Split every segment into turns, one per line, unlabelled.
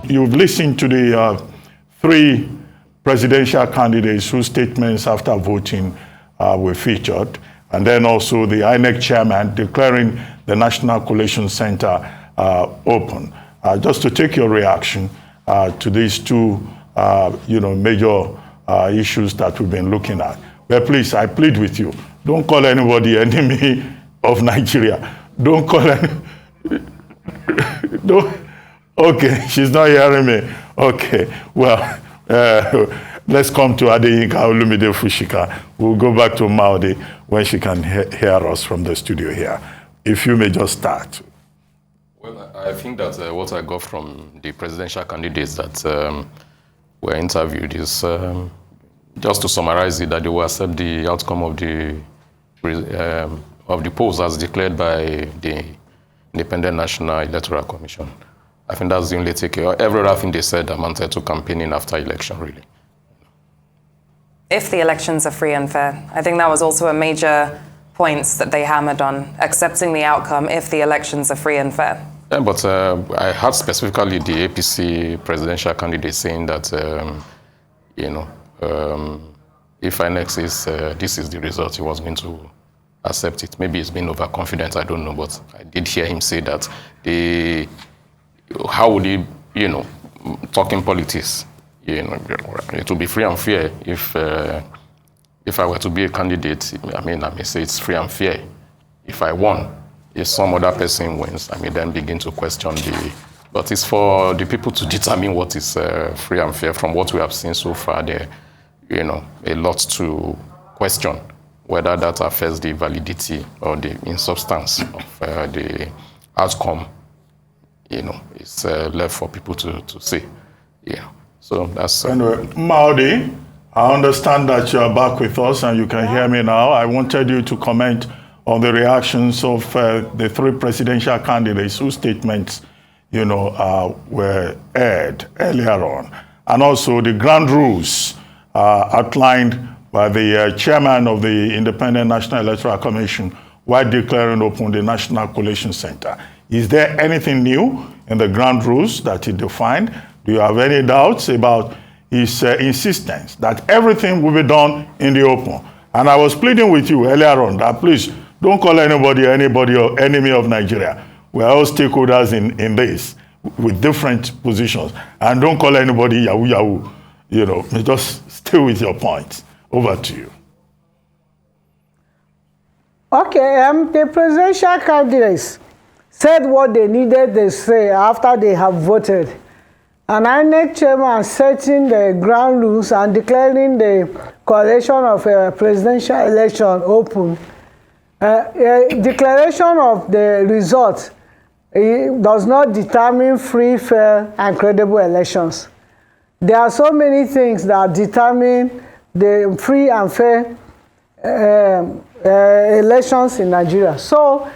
you've listened to the three presidential candidates whose statements after voting were featured, and then also the INEC chairman declaring the National Collation Center open. Just to take your reaction to these two, major issues that we've been looking at. Well, please, I plead with you, don't call anybody enemy of Nigeria. Don't call any, okay, she's not hearing me. Okay, well, let's come to Adeyinka Olumide Fushika. We'll go back to Maudi when she can hear us from the studio here. If you may just start.
Well, I think that what I got from the presidential candidates that were interviewed is, just to summarize it, that they will accept the outcome of the polls as declared by the Independent National Electoral Commission. I think that's the only takeaway. Every other thing they said amounted to campaigning after election, really.
If the elections are free and fair, I think that was also a major point that they hammered on, accepting the outcome if the elections are free and fair.
Yeah, but I heard specifically the APC presidential candidate saying that, if INEC says this is the result, he was going to accept it. Maybe he's been overconfident, I don't know, but I did hear him say that how would he, talking politics, it would be free and fair if I were to be a candidate. I may say it's free and fair. If I won, if some other person wins, I may then begin to question but it's for the people to determine what is free and fair. From what we have seen so far, there, a lot to question whether that affects the validity or the substance of the outcome. It's left for people to say. Yeah. So that's...
Anyway, Maudi, I understand that you are back with us and you can hear me now. I wanted you to comment on the reactions of the three presidential candidates whose statements, were aired earlier on. And also the ground rules outlined by the chairman of the Independent National Electoral Commission while declaring open the National Collation Center. Is there anything new in the ground rules that he defined? Do you have any doubts about his insistence that everything will be done in the open? And I was pleading with you earlier on that please don't call anybody or enemy of Nigeria. We're all stakeholders in this with different positions. And don't call anybody Yahoo. Just stay with your points. Over to you.
Okay, the presidential candidates said what they needed to say after they have voted. And INEC chairman setting the ground rules and declaring the collation of a presidential election open. Declaration of the result does not determine free, fair, and credible elections. There are so many things that determine the free and fair elections in Nigeria. So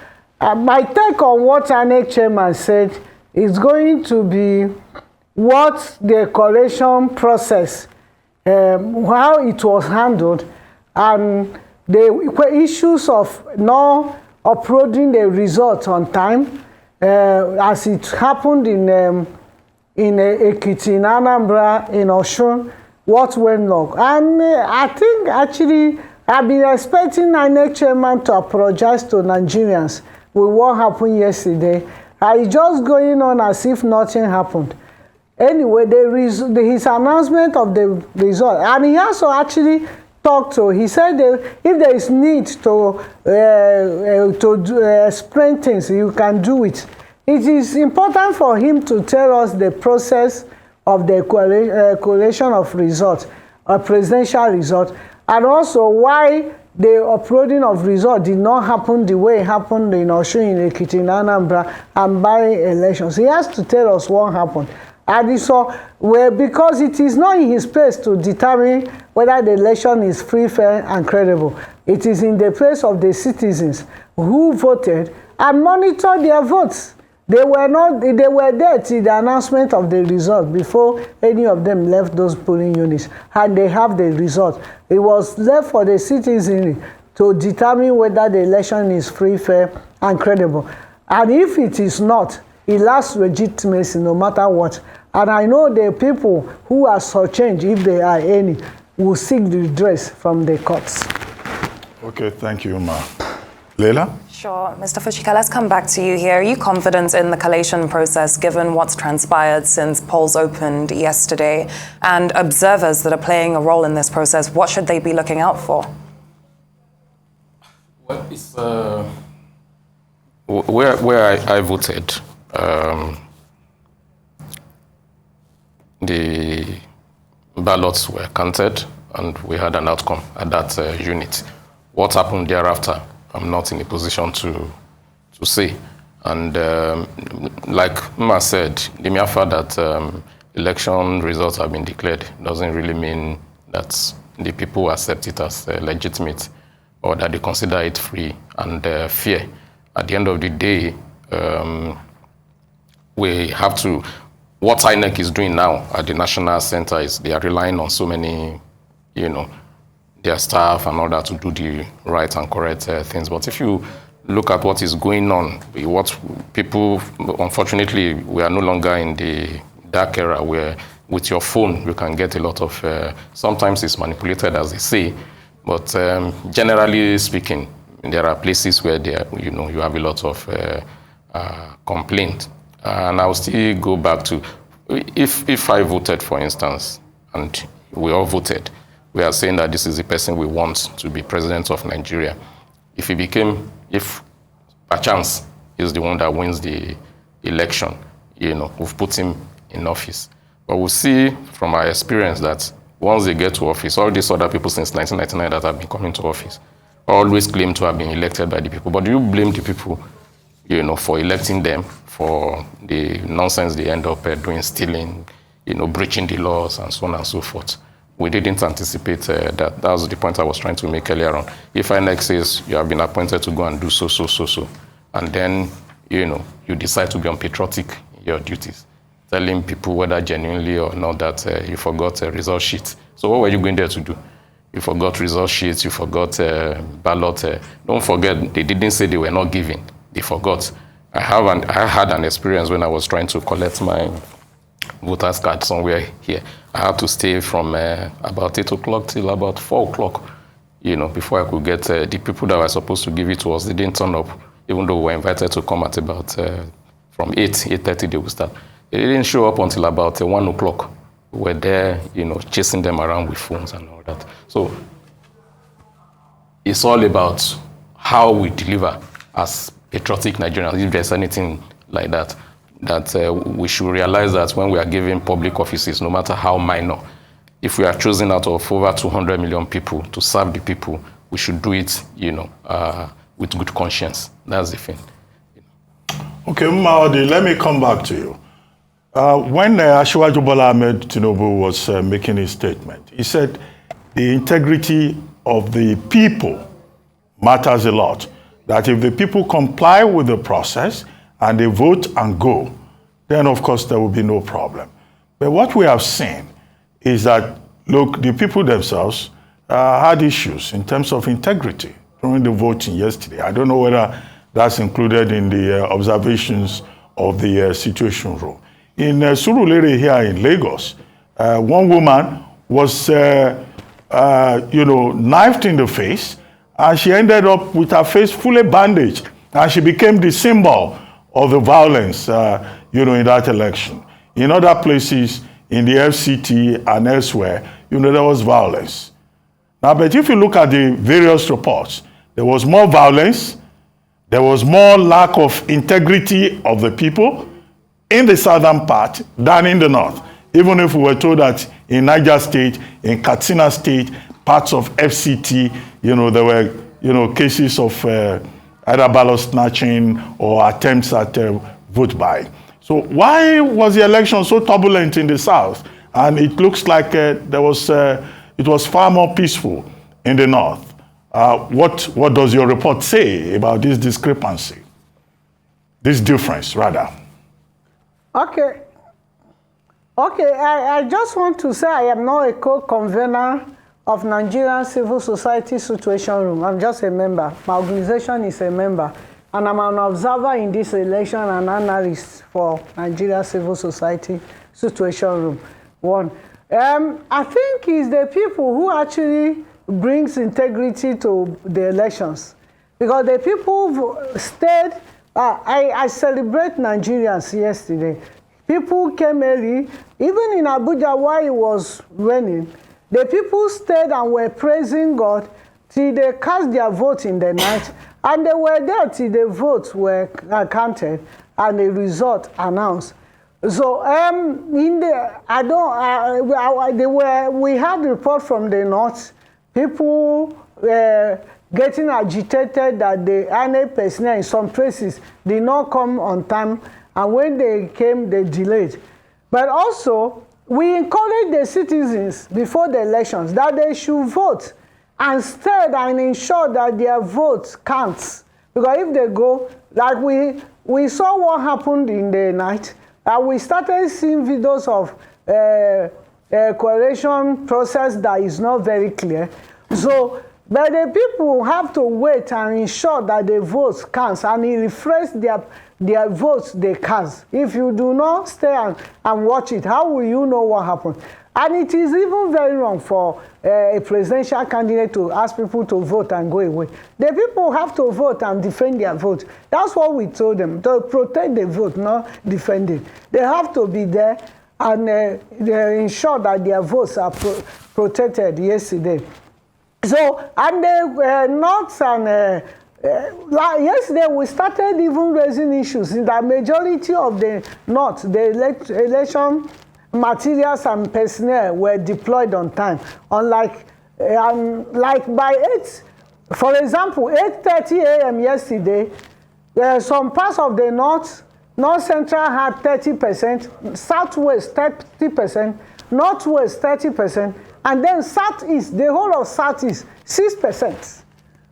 my take on what INEC chairman said is going to be what the collation process, how it was handled, and the issues of not uploading the result on time, as it happened in Ekiti, in Anambra, in Osun, what went wrong. And I think actually I've been expecting INEC chairman to apologize to Nigerians with what happened yesterday. It's just going on as if nothing happened. Anyway, his announcement of the result, and he also actually talked to, he said that if there is need to explain things, you can do it. It is important for him to tell us the process of the collation of results, a presidential result, and also why the uploading of results did not happen the way it happened in Osun, in Ekiti, in Anambra, and by elections. He has to tell us what happened. And so, because it is not in his place to determine whether the election is free, fair, and credible. It is in the place of the citizens who voted and monitored their votes. They were there till the announcement of the result before any of them left those polling units, and they have the result. It was left for the citizenry to determine whether the election is free, fair, and credible. And if it is not, it lacks legitimacy no matter what. And I know the people who are shortchanged, if there are any, will seek the redress from the courts.
Okay, thank you, Ma. Leila?
Sure. Mr. Fushika, let's come back to you here. Are you confident in the collation process given what's transpired since polls opened yesterday? And observers that are playing a role in this process, what should they be looking out for?
Well, it's where I voted, the ballots were counted and we had an outcome at that unit. What happened thereafter, I'm not in a position to say. And like Ma said, the mere fact that election results have been declared doesn't really mean that the people accept it as legitimate or that they consider it free and fair. At the end of the day, we have to, what INEC is doing now at the National Center is they are relying on so many, their staff and all that to do the right and correct things. But if you look at what is going on, what people, unfortunately, we are no longer in the dark era where with your phone you can get a lot of, sometimes it's manipulated as they say, but generally speaking, there are places where there, you have a lot of complaint. And I'll still go back to, if I voted, for instance, and we all voted, we are saying that this is the person we want to be president of Nigeria. If by chance is the one that wins the election, we've put him in office. But we'll see from our experience that once they get to office, all these other people since 1999 that have been coming to office always claim to have been elected by the people. But do you blame the people, for electing them for the nonsense they end up doing, stealing, breaching the laws and so on and so forth? We didn't anticipate that. That was the point I was trying to make earlier on. If INEC says you have been appointed to go and do so, and then, you decide to be unpatriotic in your duties, telling people whether genuinely or not that you forgot a result sheet. So what were you going there to do? You forgot result sheets, you forgot ballot. Don't forget, they didn't say they were not giving. They forgot. I had an experience when I was trying to collect my voter's card somewhere here. I had to stay from about 8 o'clock till about 4 o'clock, before I could get the people that were supposed to give it to us. They didn't turn up, even though we were invited to come at about from 8:30 they would start. They didn't show up until about 1 o'clock. We were there, chasing them around with phones and all that. So it's all about how we deliver as patriotic Nigerians, if there's anything like that. That we should realize that when we are giving public offices, no matter how minor, if we are choosing out of over 200 million people to serve the people, we should do it, with good conscience. That's the thing.
Okay, Maodi, let me come back to you. When Asiwaju Bola Ahmed Tinubu was making his statement, he said the integrity of the people matters a lot. That if the people comply with the process, and they vote and go, then of course there will be no problem. But what we have seen is that, look, the people themselves had issues in terms of integrity during the voting yesterday. I don't know whether that's included in the observations of the Situation Room. In Surulere here in Lagos, one woman was, knifed in the face, and she ended up with her face fully bandaged, and she became the symbol of the violence, in that election. In other places, in the FCT and elsewhere, there was violence. Now, but if you look at the various reports, there was more violence, there was more lack of integrity of the people in the southern part than in the north. Even if we were told that in Niger State, in Katsina State, parts of FCT, there were, cases of either ballot snatching or attempts at vote buying. So why was the election so turbulent in the South? And it looks like it was far more peaceful in the North. What does your report say about this discrepancy? This difference, rather?
Okay. I just want to say I am not a co-convener of Nigerian Civil Society Situation Room. I'm just a member. My organization is a member. and I'm an observer in this election and analyst for Nigeria Civil Society Situation Room 1. I think it's the people who actually brings integrity to the elections, because the people who stayed. I celebrate Nigerians yesterday. People came early, even in Abuja while it was raining. The people stayed and were praising God till they cast their vote in the night, and they were there till the votes were counted and the result announced. So we had report from the north, people getting agitated that the INEC personnel in some places did not come on time, and when they came, they delayed. But also, we encourage the citizens before the elections that they should vote and stay and ensure that their vote counts. Because if they go, like we saw what happened in the night, and we started seeing videos of collation process that is not very clear. So, but the people have to wait and ensure that the votes counts and refresh their votes they cast. If you do not stay and watch it, how will you know what happened? And it is even very wrong for a presidential candidate to ask people to vote and go away. The people have to vote and defend their vote. That's what we told them, to protect the vote, not defend it. They have to be there and they ensure that their votes are protected yesterday. So, and the North and yesterday we started even raising issues in the majority of the North. The election materials and personnel were deployed on time. Unlike, like by 8, for example, 8:30 a.m. yesterday, some parts of the North Central had 30%, Southwest 30%, Northwest 30%, and then Southeast, the whole of Southeast, 6%.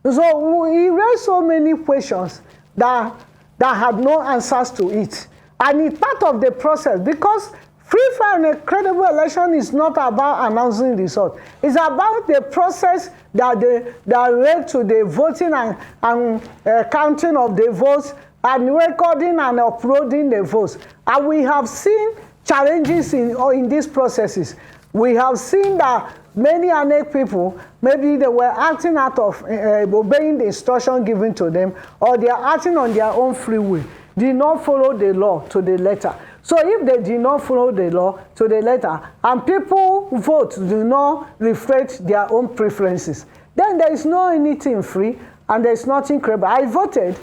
So he raised so many questions that had no answers to it. And it's part of the process, because free, fair, and credible election is not about announcing results. It's about the process that led to the voting and counting of the votes and recording and uploading the votes. And we have seen challenges in these processes. We have seen that many INEC people, maybe they were acting out of obeying the instruction given to them, or they are acting on their own free will, did not follow the law to the letter. So if they did not follow the law to the letter, and people vote do not reflect their own preferences, then there is no anything free and there is nothing credible. I voted,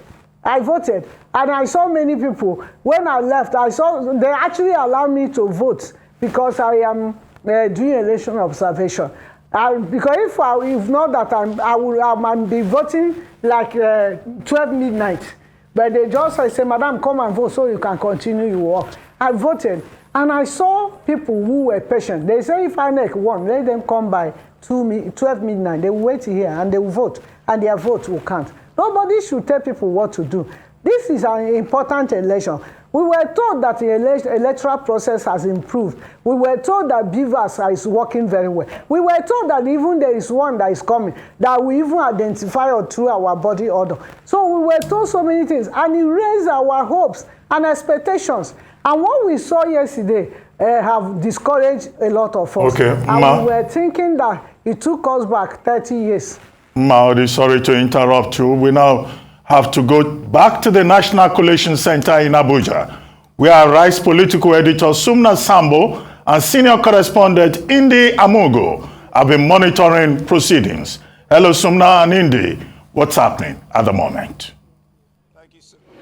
and I saw many people. When I left, they actually allowed me to vote because I am doing election observation. Because if not that I will be voting like 12 midnight. But they just say, Madam, come and vote so you can continue your work. I voted, and I saw people who were patient. They say if INEC won, let them come by 12 midnight. They will wait here and they will vote, and their vote will count. Nobody should tell people what to do. This is an important election. We were told that the electoral process has improved. We were told that Beavers is working very well. We were told that even there is one that is coming, that we even identify or through our body order. So we were told so many things, and it raised our hopes and expectations. And what we saw yesterday have discouraged a lot of us.
Okay,
and we were thinking that it took us back 30 years.
Maudi, sorry to interrupt you. We now have to go back to the National Collation Center in Abuja, where Rice political editor Sumna Sambo and senior correspondent Indi Amugo have been monitoring proceedings. Hello, Sumna and Indi. What's happening at the moment?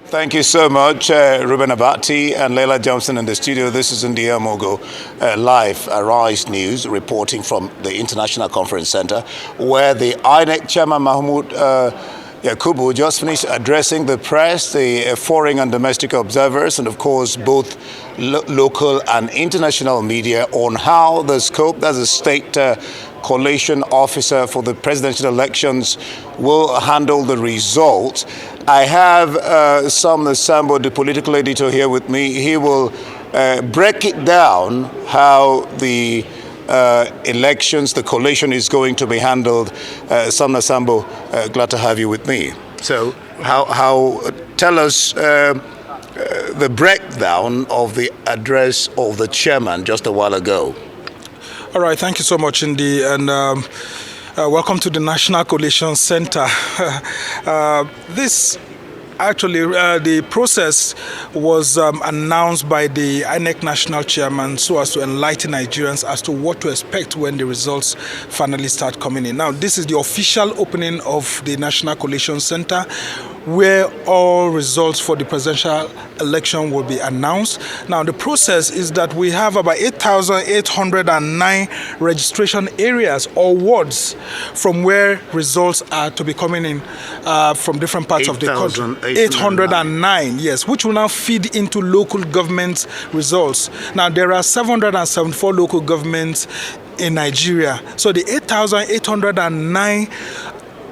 Thank you so much, Ruben Abati and Leila Johnson in the studio. This is Indi Amugo, live Rise News, reporting from the International Conference Center, where the INEC chairman Mahmoud Yakubu just finished addressing the press, the foreign and domestic observers, and of course both local and international media on how the scope as a state collation officer for the presidential elections will handle the results. I have Sumna Sambo, the political editor, here with me. He will break it down how the elections, the collation is going to be handled. Sumna Sambo, glad to have you with me. So how tell us the breakdown of the address of the chairman just a while ago.
All right, thank you so much, Indy, and welcome to the National Collation Center. The process was announced by the INEC national chairman so as to enlighten Nigerians as to what to expect when the results finally start coming in. Now, this is the official opening of the National Collation Center, where all results for the presidential election will be announced. Now, the process is that we have about 8,809 registration areas or wards from where results are to be coming in from different parts of the country. 809, yes, which will now feed into local government results. Now, there are 774 local governments in Nigeria. So the 8,809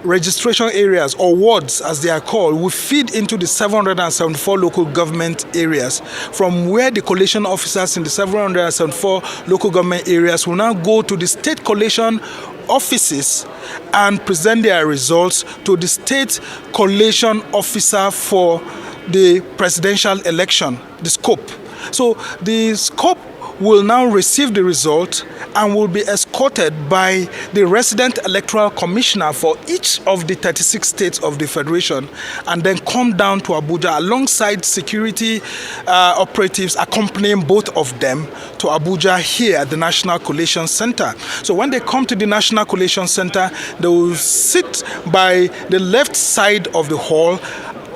registration areas or wards, as they are called, will feed into the 774 local government areas, from where the collation officers in the 774 local government areas will now go to the state collation offices and present their results to the state collation officer for the presidential election, the scope. So the scope will now receive the result and will be escorted by the resident electoral commissioner for each of the 36 states of the federation, and then come down to Abuja alongside security operatives accompanying both of them to Abuja here at the National Collation Center. So when they come to the National Collation Center, they will sit by the left side of the hall,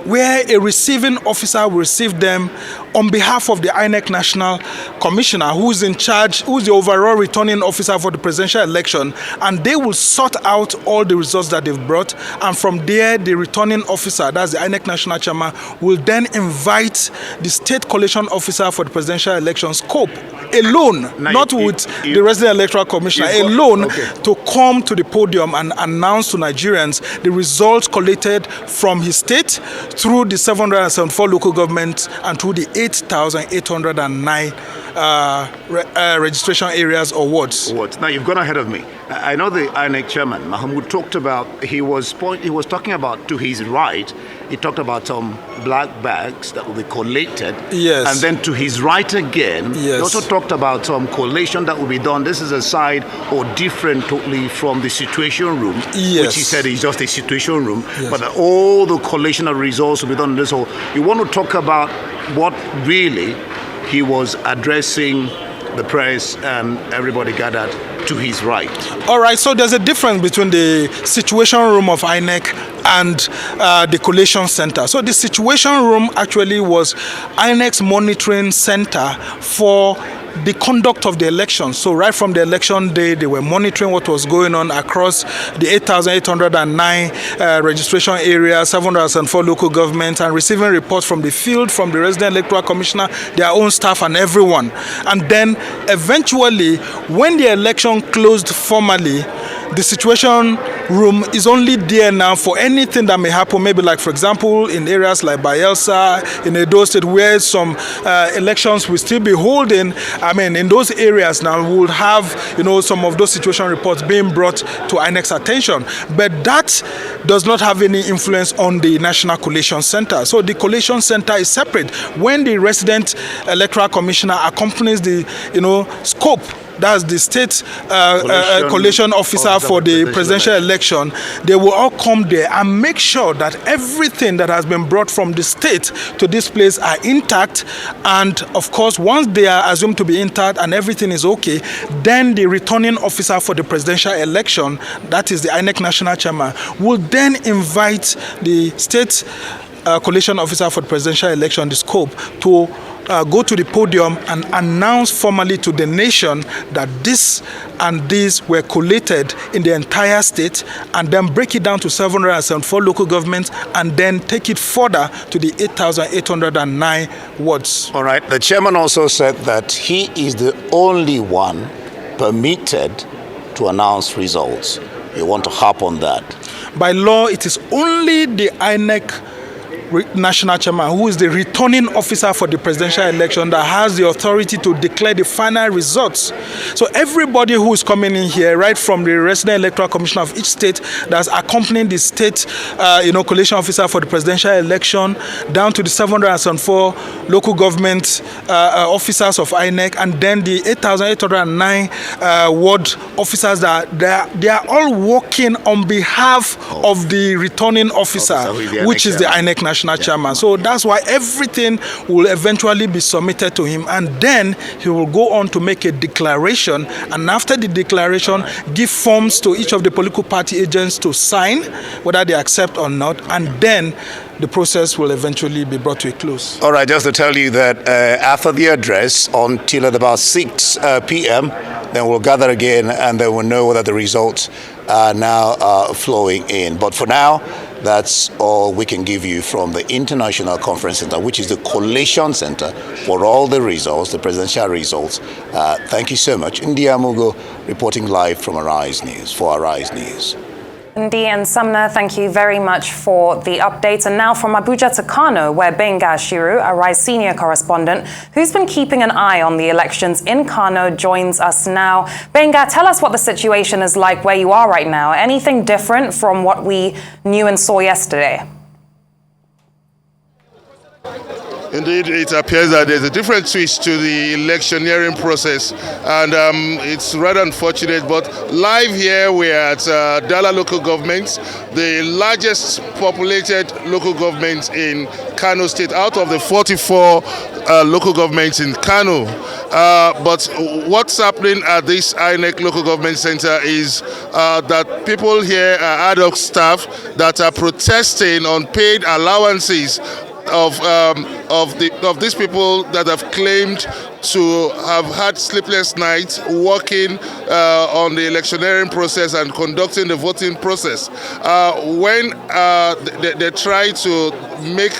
where a receiving officer will receive them on behalf of the INEC National Commissioner, who is in charge, who is the overall returning officer for the presidential election, and they will sort out all the results that they've brought, and from there, the returning officer, that's the INEC National Chairman, will then invite the state collation officer for the presidential election scope alone, not with the resident electoral commissioner, alone, to come to the podium and announce to Nigerians the results collated from his state through the 774 local governments and through the 8,809 registration areas or wards.
Now, you've gone ahead of me. I know the INEC chairman, Mahmoud, talked about, he was talking about, to his right, he talked about some black bags that will be collated.
Yes.
And then to his right again,
yes,
he also talked about some collation that will be done. This is aside or different totally from the situation room,
yes,
which he said is just a situation room,
yes,
but all the collation of results will be done in this hall. You want to talk about what really he was addressing the press and everybody gathered to his right.
All right, so there's a difference between the situation room of INEC and the collation center. So the situation room actually was INEC's monitoring center for the conduct of the election. So right from the election day, they were monitoring what was going on across the 8,809 registration areas, 704 local governments, and receiving reports from the field, from the resident electoral commissioner, their own staff, and everyone. And then eventually, when the election closed formally, the situation room is only there now for anything that may happen, maybe like, for example, in areas like Bayelsa, in Edo State, where some elections will still be holding. I mean, in those areas now, we will have, some of those situation reports being brought to INEC's attention. But that does not have any influence on the National Collation Center. So the Collation Center is separate. When the resident electoral commissioner accompanies the, scope, that's the state collation officer for the presidential election, they will all come there and make sure that everything that has been brought from the state to this place are intact. And of course, once they are assumed to be intact and everything is okay, then the returning officer for the presidential election, that is the INEC national chairman, will then invite the state collation officer for the presidential election, the scope, to go to the podium and announce formally to the nation that this and these were collated in the entire state, and then break it down to 774 local governments, and then take it further to the 8,809 wards.
All right. The chairman also said that he is the only one permitted to announce results. You want to harp on that?
By law, it is only the INEC national chairman, who is the returning officer for the presidential election, that has the authority to declare the final results. So everybody who is coming in here, right from the resident electoral commissioner of each state that's accompanying the state, collation officer for the presidential election, down to the 704 local government officers of INEC, and then the 8,809 ward officers they are all working on behalf of the returning officer, which is the INEC national chairman. So that's why everything will eventually be submitted to him, and then he will go on to make a declaration, and after the declaration, give forms to each of the political party agents to sign, whether they accept or not, and then the process will eventually be brought to a close.
All right, just to tell you that after the address, until at about 6 p.m., then we'll gather again, and then we'll know whether the results are now flowing in. But for now, that's all we can give you from the International Conference Center, which is the collation center for all the results, the presidential results. Thank you so much. Ndi Amugo reporting live from Arise News, for Arise News.
Ndi and Sumner, thank you very much for the updates. And now from Abuja to Kano, where Benga Shiru, Arise senior correspondent, who's been keeping an eye on the elections in Kano, joins us now. Benga, tell us what the situation is like where you are right now. Anything different from what we knew and saw yesterday?
Indeed, it appears that there's a different twist to the electioneering process, and it's rather unfortunate. But live here, we're at Dala local government, the largest populated local government in Kano State, out of the 44 local governments in Kano. But what's happening at this INEC local government center is that people here are ad hoc staff that are protesting unpaid allowances of these people that have claimed to have had sleepless nights working on the electioneering process and conducting the voting process. When they try to make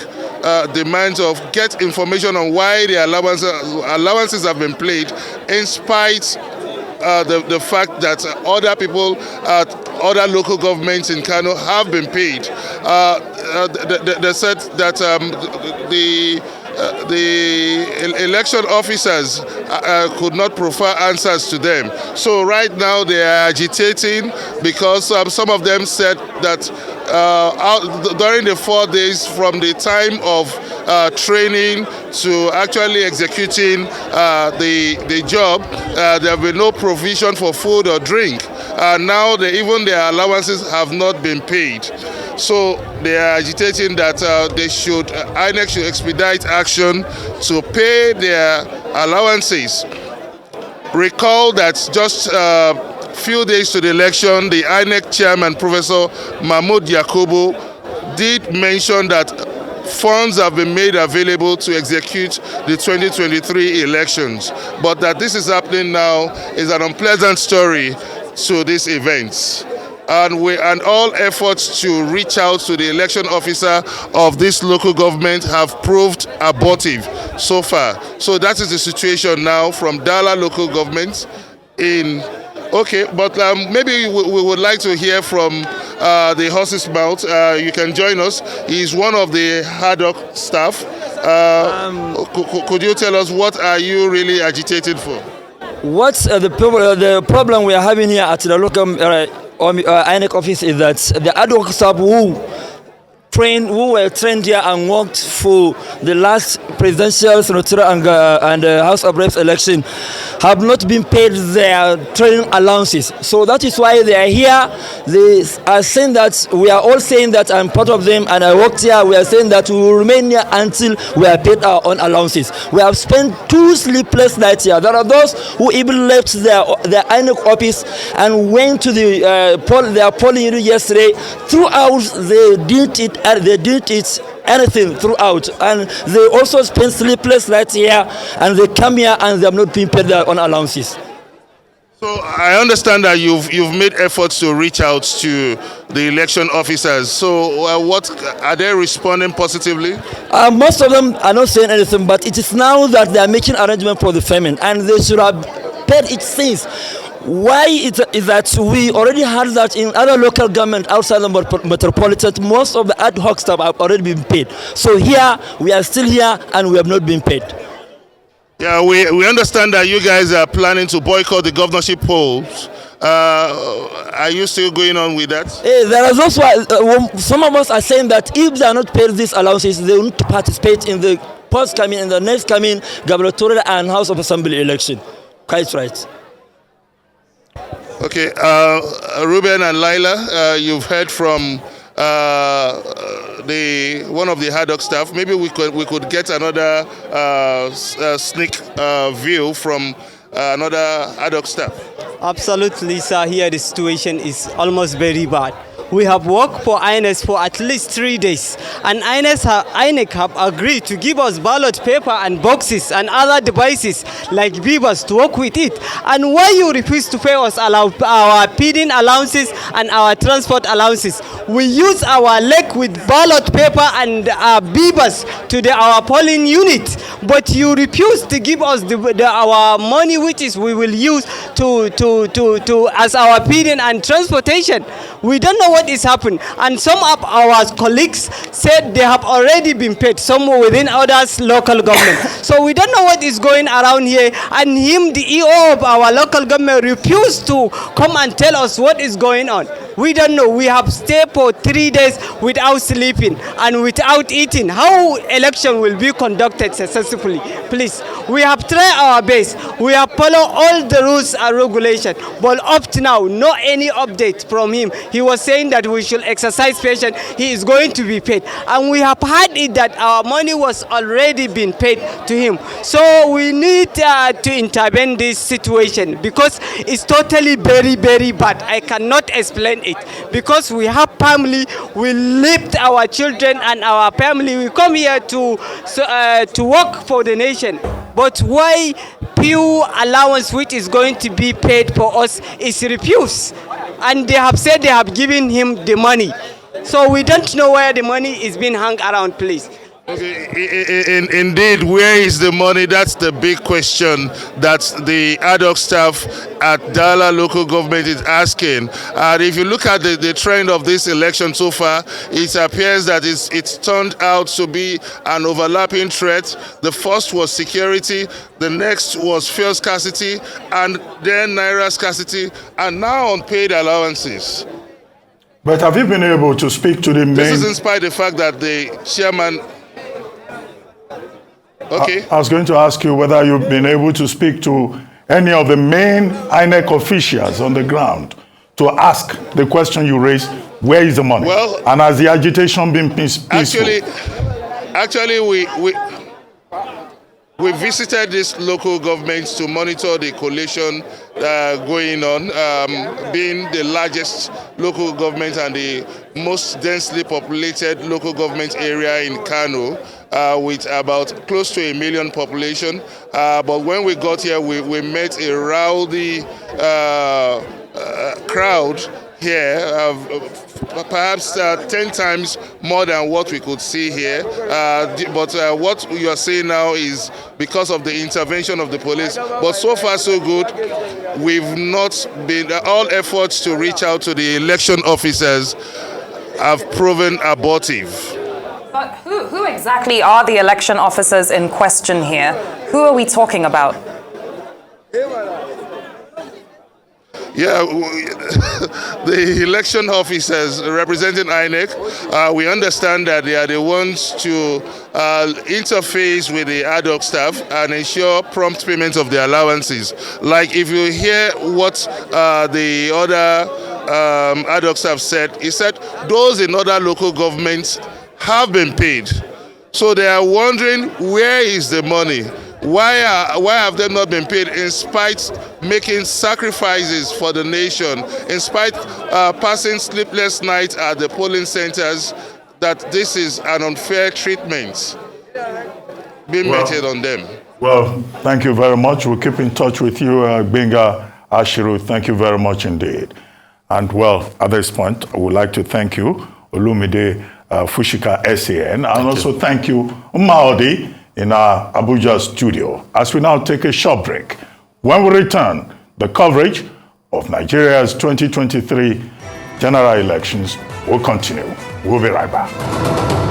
demands of get information on why the allowances have been paid, in spite the fact that other people at other local governments in Kano have been paid. They said that the election officers could not provide answers to them. So right now they are agitating because some of them said that during the 4 days from the time of training to actually executing the job, there will be no provision for food or drink. Now even their allowances have not been paid. So they are agitating that INEC should expedite action to pay their allowances. Recall that just few days to the election, the INEC chairman, Professor Mahmoud Yakubu, did mention that funds have been made available to execute the 2023 elections. But that this is happening now is an unpleasant story to these events. And all efforts to reach out to the election officer of this local government have proved abortive so far. So that is the situation now from Dala local government in. Okay, but maybe we would like to hear from the horse's mouth. You can join us. He's one of the ad hoc staff. Could you tell us what are you really agitated for?
What's the problem we are having here at the local INEC office is that the ad hoc staff who were trained here and worked for the last presidential, senatorial, and House of Reps election have not been paid their training allowances. So that is why they are here. They are saying that, we are all saying that, I'm part of them, and I worked here. We are saying that we will remain here until we are paid our own allowances. We have spent 2 sleepless nights here. There are those who even left their INEC office and went to their polling unit yesterday. Throughout, they didn't eat anything throughout, and they also spend sleepless nights here, and they come here and they have not been paid their own allowances.
So I understand that you've made efforts to reach out to the election officers. So what are they responding positively?
Most of them are not saying anything, but it is now that they are making arrangements for the famine, and they should have paid it since. Why is that we already had that in other local government outside the metropolitan, most of the ad hoc staff have already been paid. So here, we are still here and we have not been paid.
Yeah, we understand that you guys are planning to boycott the governorship polls. Are you still going on with that?
There is also, some of us are saying that if they are not paid these allowances, they will need to participate in the in the next coming gubernatorial and House of Assembly election. Quite right.
Okay, Ruben and Laila, you've heard from one of the ad hoc staff. Maybe we could get another sneak view from another ad hoc staff.
Absolutely, sir. Here the situation is almost very bad. We have worked for INEC for at least 3 days, and INEC have agreed to give us ballot paper and boxes and other devices like beavers to work with it. And why you refuse to pay us our feeding allowances and our transport allowances? We use our leg with ballot paper and beavers to our polling unit, but you refuse to give us our money, which is we will use to as our feeding and transportation. We don't know what is happening, and some of our colleagues said they have already been paid, some within others local government. So we don't know what is going around here, and the EO of our local government refused to come and tell us what is going on. We don't know. We have stayed for 3 days without sleeping and without eating. How election will be conducted successfully? Please, we have tried our best. We have followed all the rules and regulations, but up to now, no any update from him. He was saying that we should exercise patience. He is going to be paid, and we have heard it that our money was already been paid to him. So we need to intervene this situation because it's totally very, very bad. I cannot explain it because we have family. We lift our children and our family. We come here to work for the nation. But why few allowance which is going to be paid for us is refused? And they have said they have given him the money. So we don't know where the money is being hung around, please.
Okay, indeed, where is the money? That's the big question that the ad hoc staff at Dala local government is asking. And if you look at the trend of this election so far, it appears that it's turned out to be an overlapping threat. The first was security, the next was fuel scarcity, and then naira scarcity, and now unpaid allowances.
But have you been able to speak to the main...
This is in spite of the fact that the chairman... Okay.
I was going to ask you whether you've been able to speak to any of the main INEC officials on the ground to ask the question you raised, where is the money?
Well,
and has the agitation been peaceful?
Actually, we visited these local governments to monitor the collation going on, being the largest local government and the most densely populated local government area in Kano, with about close to 1 million population. But when we got here, we met a rowdy crowd here, perhaps 10 times more than what we could see here. But what you are saying now is because of the intervention of the police. But so far so good. We've not been, all efforts to reach out to the election officers have proven abortive.
But who exactly are the election officers in question here? Who are we talking about?
Yeah, the election officers representing INEC, we understand that they are the ones to interface with the ad hoc staff and ensure prompt payment of the allowances. Like if you hear what the other ad hoc staff said, he said those in other local governments have been paid. So they are wondering, where is the money? Why have they not been paid in spite making sacrifices for the nation, in spite passing sleepless nights at the polling centers, that this is an unfair treatment being meted on them?
Well, thank you very much. We'll keep in touch with you, Benga Ashiru. Thank you very much indeed. And well, at this point, I would like to thank you, Olumide Fushika SAN, and also thank you, Maodi, in our Abuja studio, as we now take a short break. When we return, the coverage of Nigeria's 2023 general elections will continue. We'll be right back.